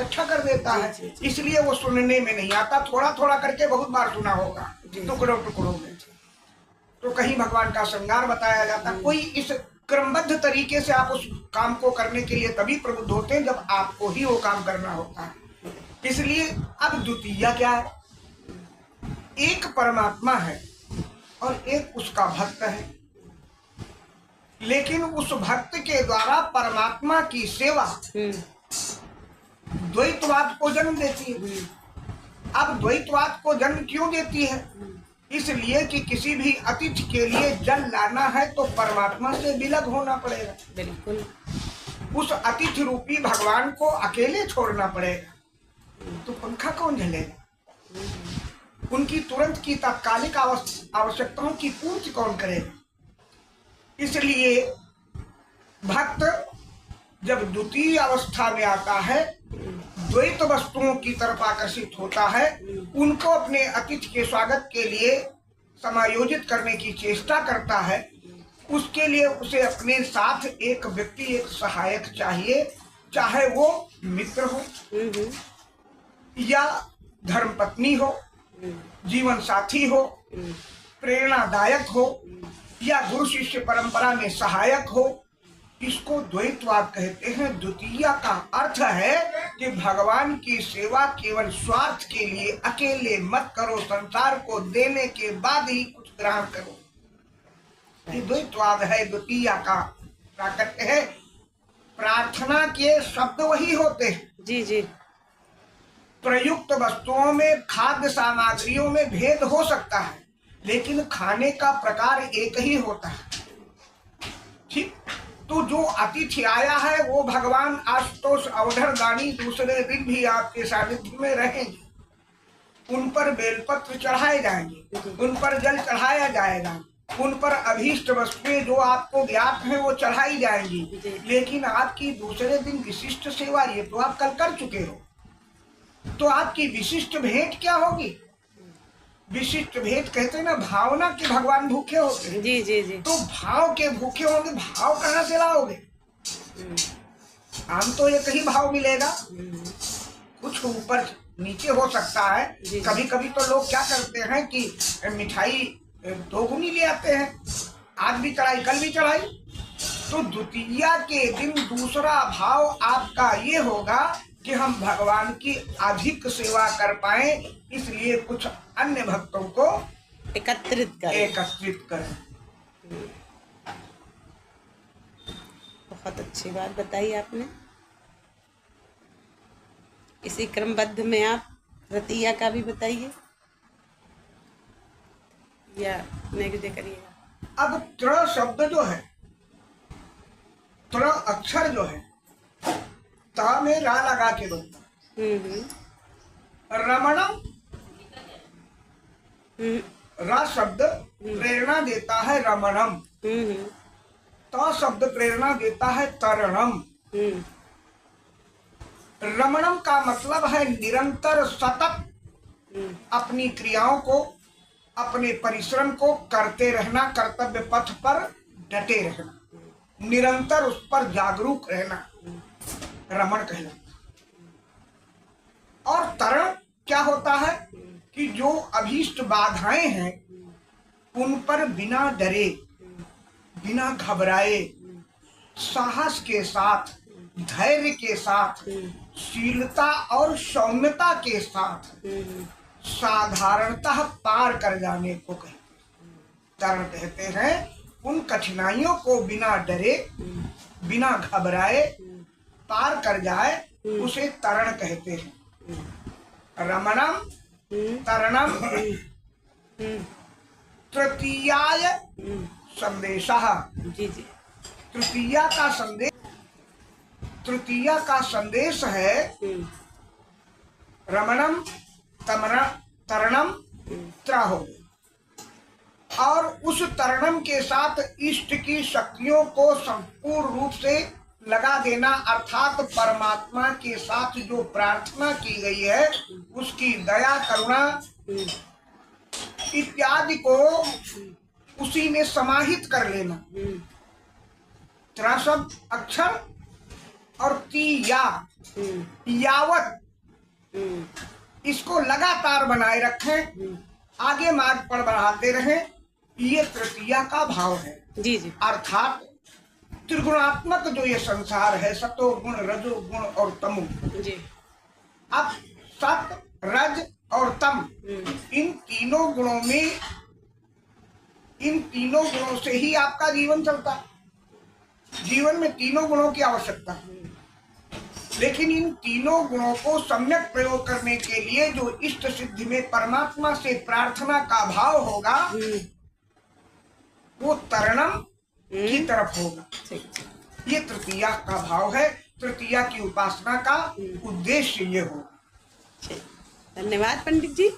इकट्ठा कर देता है, इसलिए वो सुनने में नहीं आता। थोड़ा थोड़ा करके बहुत बार सुना होगा, टुकड़ों टुकड़ों में। तो कहीं भगवान का श्रृंगार बताया जाता। कोई इस क्रमबद्ध तरीके से आप उस काम को करने के लिए तभी प्रबुद्ध होते हैं जब आपको ही वो काम करना होता है। इसलिए अब द्वितीय क्या है? एक परमात्मा है और एक उसका भक्त है, लेकिन उस भक्त के द्वारा परमात्मा की सेवा द्वैतवाद को जन्म देती है। अब द्वैतवाद को जन्म क्यों देती है? इसलिए कि किसी भी अतिथि के लिए जल लाना है तो परमात्मा से विलग होना पड़ेगा। बिल्कुल। उस अतिथि रूपी भगवान को अकेले छोड़ना पड़ेगा, तो पंखा कौन झलेगा? उनकी तुरंत की तात्कालिक आवश्यकताओं की पूर्ति कौन करेगा? इसलिए भक्त जब द्वितीय अवस्था में आता है, द्वैत वस्तुओं की तरफ आकर्षित होता है, उनको अपने अतिथि के स्वागत के लिए समायोजित करने की चेष्टा करता है। उसके लिए उसे अपने साथ एक व्यक्ति, एक सहायक चाहिए, चाहे वो मित्र हो या धर्मपत्नी हो, जीवन साथी हो, प्रेरणादायक हो या गुरु शिष्य परंपरा में सहायक हो। इसको द्वैतवाद कहते हैं। द्वितीय का अर्थ है कि भगवान की सेवा केवल स्वार्थ के लिए अकेले मत करो, संसार को देने के बाद ही कुछ ग्रहण करो। ये द्वैतवाद है। द्वितीय का प्राकट्य है। प्रार्थना के शब्द वही होते हैं। जी जी। प्रयुक्त वस्तुओं में, खाद्य सामग्रियों में भेद हो सकता है, लेकिन खाने का प्रकार एक ही होता है। ठीक। तो जो अतिथि आया है वो भगवान आशुतोष अवधर दानी दूसरे दिन भी आपके सानिध्य में रहेंगे। उन पर बेलपत्र चढ़ाए जाएंगे, उन पर जल चढ़ाया जाएगा, उन पर अभीष्ट वस्तुएं जो आपको ज्ञात है वो चढ़ाई जाएंगी। लेकिन आपकी दूसरे दिन विशिष्ट सेवा, ये तो आप कल कर चुके हो, तो आपकी विशिष्ट भेंट क्या होगी? विशिष्ट भेंट कहते हैं ना, भावना के भगवान भूखे होते हैं। जी जी जी। तो भाव के भूखे होंगे, भाव कहाँ से लाओगे? आम तो एक ही भाव मिलेगा, कुछ ऊपर नीचे हो सकता है। कभी कभी तो लोग क्या करते हैं कि मिठाई दोगुनी ले आते हैं, आज भी चढ़ाई कल भी चढ़ाई। तो द्वितीय के दिन दूसरा भाव आपका ये होगा कि हम भगवान की अधिक सेवा कर पाए, इसलिए कुछ अन्य भक्तों को एकत्रित करें। बहुत अच्छी बात बताई आपने। इसी क्रमबद्ध में आप तृतीया का भी बताइए या नेगेटिव करिएगा। अब त्र शब्द जो है, त्र अक्षर जो है, ता में रा लगा के बनता। रमणम, रा शब्द प्रेरणा देता है रमणम, ता शब्द प्रेरणा देता है तरणम। रमणम का मतलब है निरंतर सतत अपनी क्रियाओं को, अपने परिश्रम को करते रहना, कर्तव्य पथ पर डटे रहना, निरंतर उस पर जागरूक रहना, रमण कहलाता। और तरण क्या होता है कि जो अभीष्ट बाधाएं हैं उन पर बिना डरे, बिना घबराए, साहस के साथ, धैर्य के साथ, शीलता और सौम्यता के साथ साधारणतः पार कर जाने को कहते हैं। तरण कहते हैं उन कठिनाइयों को बिना डरे, बिना घबराए पार कर जाए, उसे तरण कहते हैं। रमणम, तरणम। तृतीयाय संदेशः। जी जी। तृतीया का संदेश, तृतीया का संदेश है रमणम, तरणम, त्राहो। और उस तरणम के साथ इष्ट की शक्तियों को संपूर्ण रूप से लगा देना, अर्थात परमात्मा के साथ जो प्रार्थना की गई है उसकी दया, करुणा इत्यादि को उसी में समाहित कर लेना। त्रा शब्द अक्षर और तीया यावत इसको लगातार बनाए रखें, आगे मार्ग पर बढ़ाते रहें, ये तृतीया का भाव है। जी जी। अर्थात त्रिगुणात्मक जो ये संसार है, सतो गुण, रजो गुण और तमो। जी। अब सत, रज और तम, इन तीनों गुणों में, इन तीनों गुणों से ही आपका जीवन चलता है। जीवन में तीनों गुणों की आवश्यकता है, लेकिन इन तीनों गुणों को सम्यक प्रयोग करने के लिए जो इष्ट सिद्धि में परमात्मा से प्रार्थना का भाव होगा, वो तरणम की तरफ होगा। ये तृतीया का भाव है। तृतीया की उपासना का उद्देश्य ये होगा। धन्यवाद पंडित जी।